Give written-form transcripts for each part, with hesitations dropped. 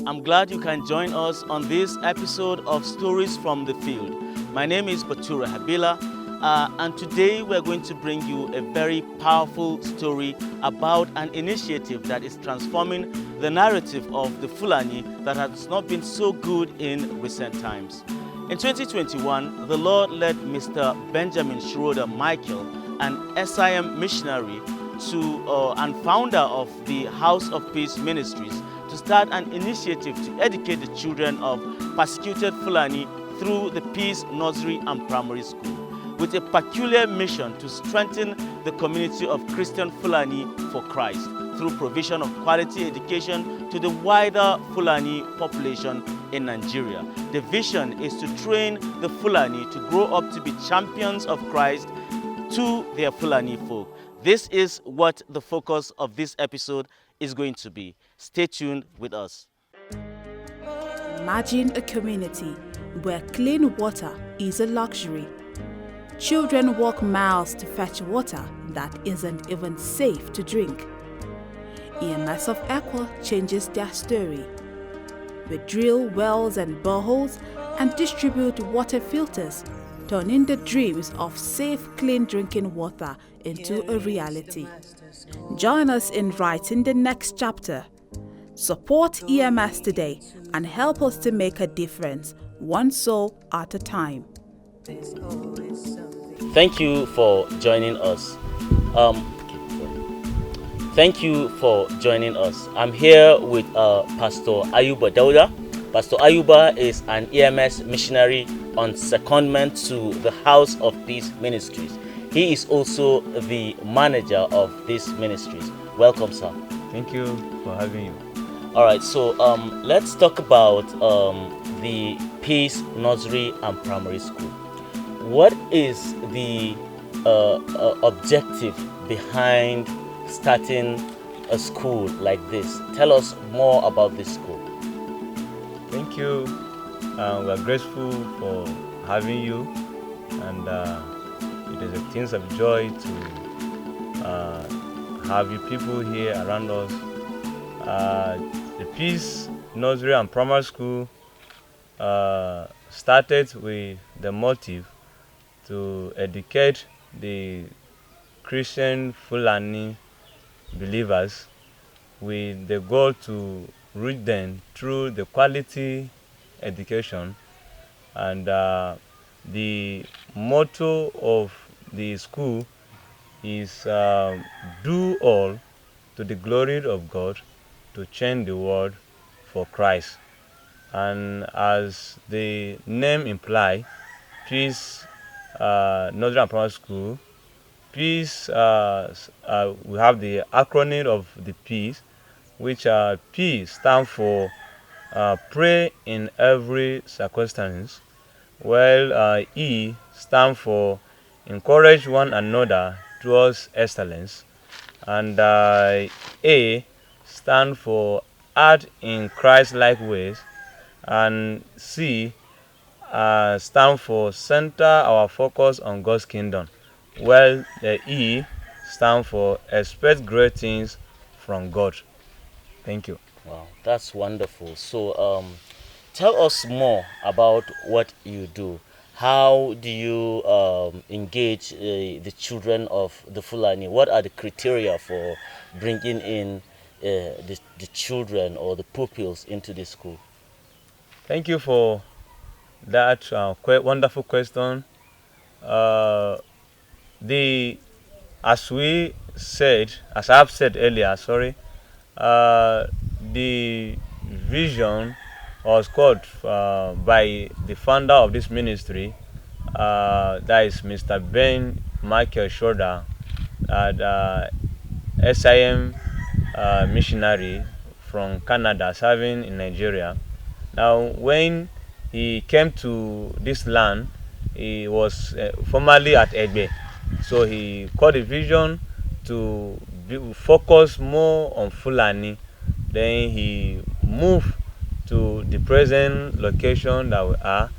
I'm glad you can join us on this episode of Stories from the Field. My name is Batura Habila, and today we're going to bring you a very powerful story about an initiative that is transforming the narrative of the Fulani that has not been so good in recent times. In 2021, the Lord led Mr. Benjamin Schroeder Michael, an SIM missionary and founder of the House of Peace Ministries, to start an initiative to educate the children of persecuted Fulani through the Peace Nursery and Primary School, with a peculiar mission to strengthen the community of Christian Fulani for Christ through provision of quality education to the wider Fulani population in Nigeria. The vision is to train the Fulani to grow up to be champions of Christ to their Fulani folk. This is what the focus of this episode is going to be. Stay tuned with us. Imagine a community where clean water is a luxury. Children walk miles to fetch water that isn't even safe to drink. EMS of Aqua changes their story. We drill wells and boreholes and distribute water filters, turning the dreams of safe, clean drinking water into a reality. Join us in writing the next chapter. Support EMS today and help us to make a difference, one soul at a time. Thank you for joining us. Thank you for joining us. I'm here with Pastor Ayuba Dauda. Pastor Ayuba is an EMS missionary on secondment to the House of Peace Ministries. He is also the manager of these ministries. Welcome, sir. Thank you for having you. All right, so let's talk about the Peace Nursery and Primary School. What is the objective behind starting a school like this? Tell us more about this school. Thank you. We are grateful for having you, and it is a thing of joy to have you people here around us. The Peace Nursery and Primary School started with the motive to educate the Christian Fulani believers with the goal to reach them through the quality education, and the motto of the school is do all to the glory of God to change the world for Christ. And as the name implies, Peace Nursery and Primary School, Peace, we have the acronym of the Peace, which P stands for pray in every circumstance, while E stands for encourage one another towards excellence, and A stands for act in Christ-like ways, and C stands for center our focus on God's kingdom, while the E stands for expect great things from God. Thank you. Wow, that's wonderful. So tell us more about what you do. How do you engage the children of the Fulani? What are the criteria for bringing in the children or the pupils into the school? Thank you for that wonderful question. As I've said earlier, the vision was called by the founder of this ministry, that is Mr. Ben Michael Schroeder, SIM missionary from Canada, serving in Nigeria. Now, when he came to this land, he was formerly at Egbe, so he called a vision to focus more on Fulani. Then he moved to the present location that we are,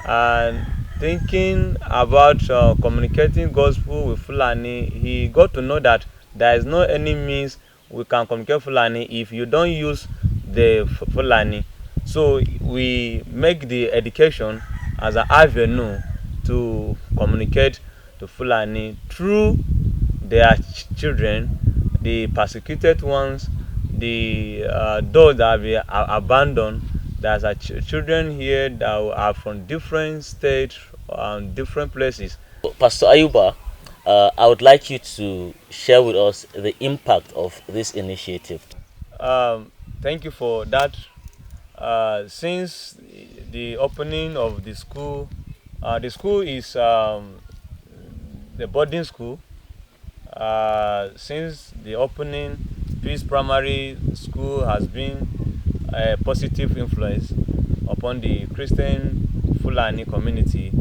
and thinking about communicating gospel with Fulani, he got to know that there is no any means we can communicate Fulani if you don't use the Fulani. So we make the education as an avenue to communicate to Fulani through their children, the persecuted ones, the those that have been abandoned. There's children here that are from different states and different places. Pastor Ayuba, I would like you to share with us the impact of this initiative. Thank you for that. Since the opening of the school is the boarding school. Since the opening, Peace Primary School has been a positive influence upon the Christian Fulani community.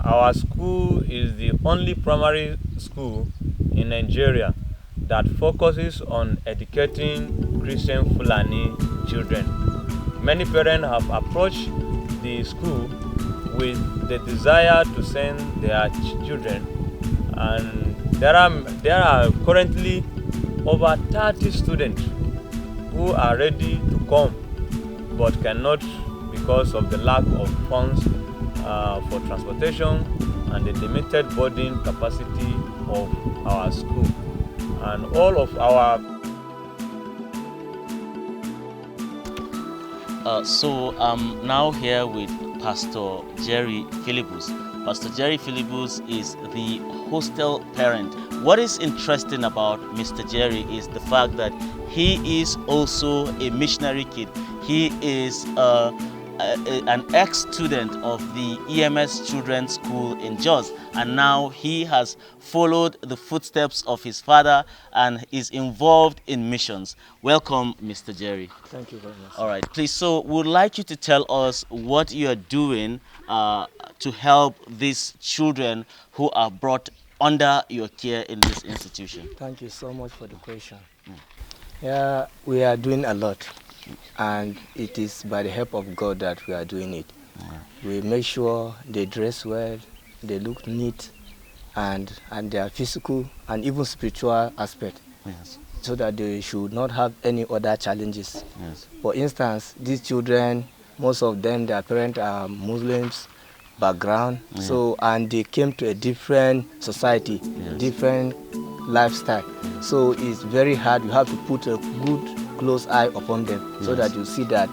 Our school is the only primary school in Nigeria that focuses on educating Christian Fulani children. Many parents have approached the school with the desire to send their children, and there are currently over 30 students who are ready to come but cannot because of the lack of funds for transportation and the limited boarding capacity of our school. And all of our So I'm now here with Pastor Jerry Philibus. Pastor Jerry Philibus is the hostel parent. What is interesting about Mr. Jerry is the fact that he is also a missionary kid. He is an ex-student of the EMS Children's School in Jos, and now he has followed the footsteps of his father and is involved in missions. Welcome, Mr. Jerry. Thank you very much. All right, please. So, we would like you to tell us what you are doing to help these children who are brought under your care in this institution. Thank you so much for the question. Yeah, we are doing a lot, and it is by the help of God that we are doing it. We make sure they dress well, they look neat, and their physical and even spiritual aspect, so that they should not have any other challenges. For instance, these children, most of them, their parents are Muslims background, so, and they came to a different society, different lifestyle. So it's very hard. You have to put a good close eye upon them, so that you see that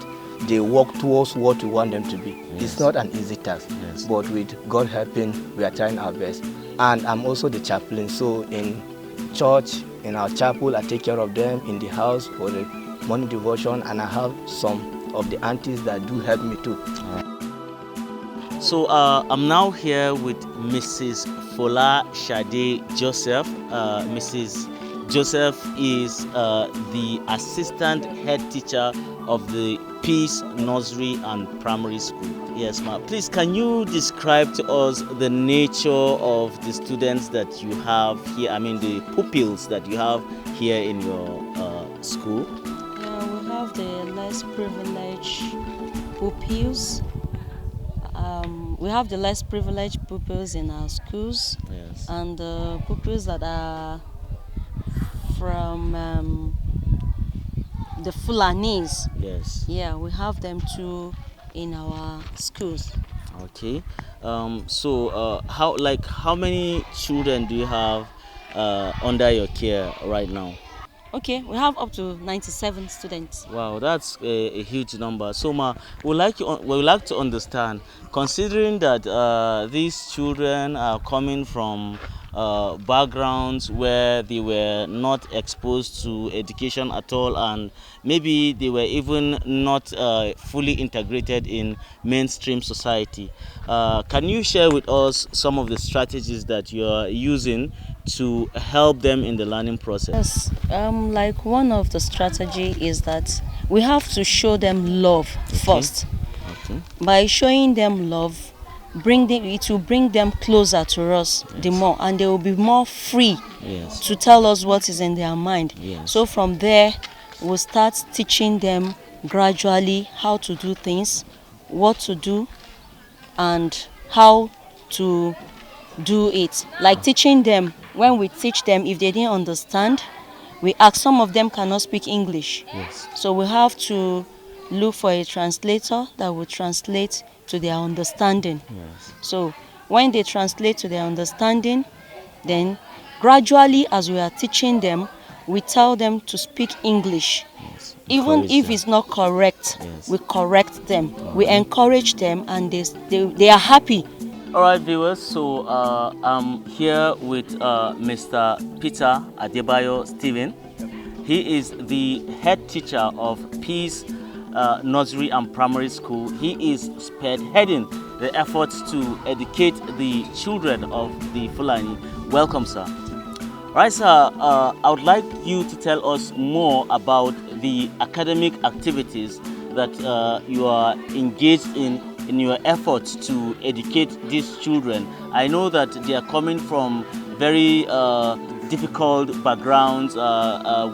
they walk towards what you want them to be. It's not an easy task, but with God helping, we are trying our best. And I'm also the chaplain, so in church, in our chapel, I take care of them. In the house for the morning devotion, and I have some of the aunties that do help me too. So I'm now here with Mrs. Fola Shade Joseph. Mrs. Joseph is the assistant head teacher of the Peace Nursery and Primary School. Yes, ma'am. Please, can you describe to us the nature of the students that you have here? I mean, the pupils that you have here in your school? We have the less privileged pupils. We have the less privileged pupils in our schools, and the pupils that are from the Fulanis. Yeah, we have them too in our schools. Okay. So how many children do you have under your care right now? Okay, we have up to 97 students. Wow, that's a huge number. So, we would like to understand, considering that these children are coming from backgrounds where they were not exposed to education at all, and maybe they were even not fully integrated in mainstream society. Can you share with us some of the strategies that you are using to help them in the learning process? Yes, like one of the strategy is that we have to show them love first. By showing them love, it will bring them closer to us the more, and they will be more free to tell us what is in their mind. So from there, we'll start teaching them gradually how to do things, what to do, and how to do it. Like teaching them, when we teach them, if they didn't understand, we ask, some of them cannot speak English. Yes. So we have to look for a translator that will translate to their understanding. Yes. So when they translate to their understanding, then gradually as we are teaching them, we tell them to speak English. Yes. Even Encourage if them. it's not correct, Yes. we correct them. We encourage them, and they are happy. All right, viewers. So I'm here with Mr. Peter Adebayo Stephen. He is the head teacher of Peace Nursery and Primary School. He is spearheading the efforts to educate the children of the Fulani. Welcome, sir. Right, sir. I would like you to tell us more about the academic activities that you are engaged in your efforts to educate these children. I know that they are coming from very difficult backgrounds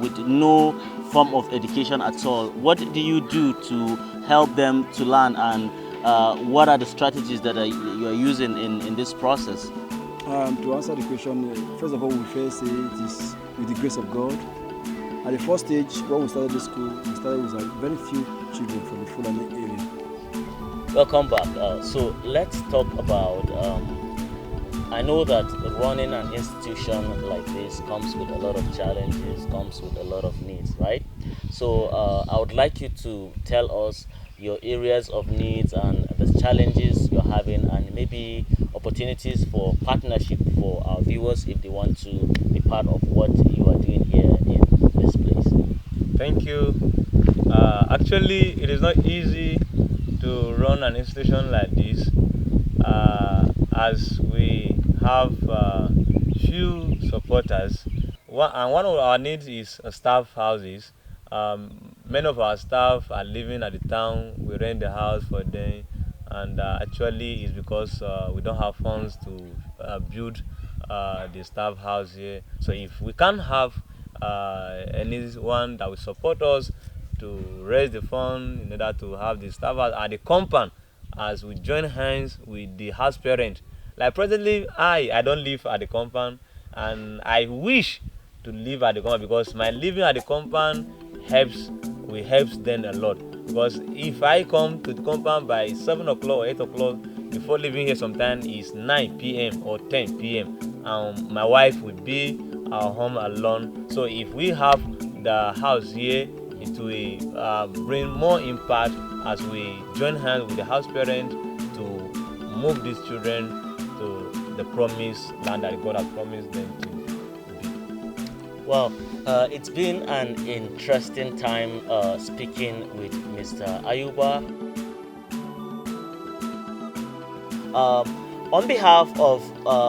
with no form of education at all. What do you do to help them to learn, and what are the strategies that you are using in this process? To answer the question, first of all, we first say it is with the grace of God. At the first stage, when we started the school, we started with very few children from the Fulani area. Welcome back. So let's talk about, I know that running an institution like this comes with a lot of challenges, comes with a lot of needs, right? So I would like you to tell us your areas of needs and the challenges you're having, and maybe opportunities for partnership for our viewers if they want to be part of what you are doing here in this place. Thank you. Actually, it is not easy to run an institution like this, as we have few supporters. One of our needs is staff houses. Many of our staff are living at the town. We rent the house for them, and actually it's because we don't have funds to build the staff house here. So if we can't have anyone that will support us to raise the fund in order to have the staff house at the compound, as we join hands with the house parent. Like presently, I don't live at the compound, and I wish to live at the compound, because my living at the compound helps them a lot. Because if I come to the compound by 7 o'clock or 8 o'clock, before leaving here sometimes is 9 p.m. or 10 p.m. My wife will be at home alone. So if we have the house here, it will bring more impact as we join hands with the house parent to move these children to the promised land that God has promised them to be. Well, it's been an interesting time speaking with Mr. Ayuba. On behalf of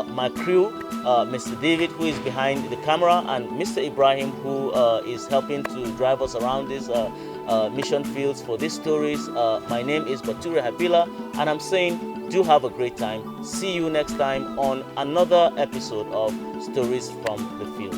my crew, Mr. David, who is behind the camera, and Mr. Ibrahim, who is helping to drive us around these mission fields for these stories, my name is Bature Habila, and I'm saying do have a great time. See you next time on another episode of Stories from the Field.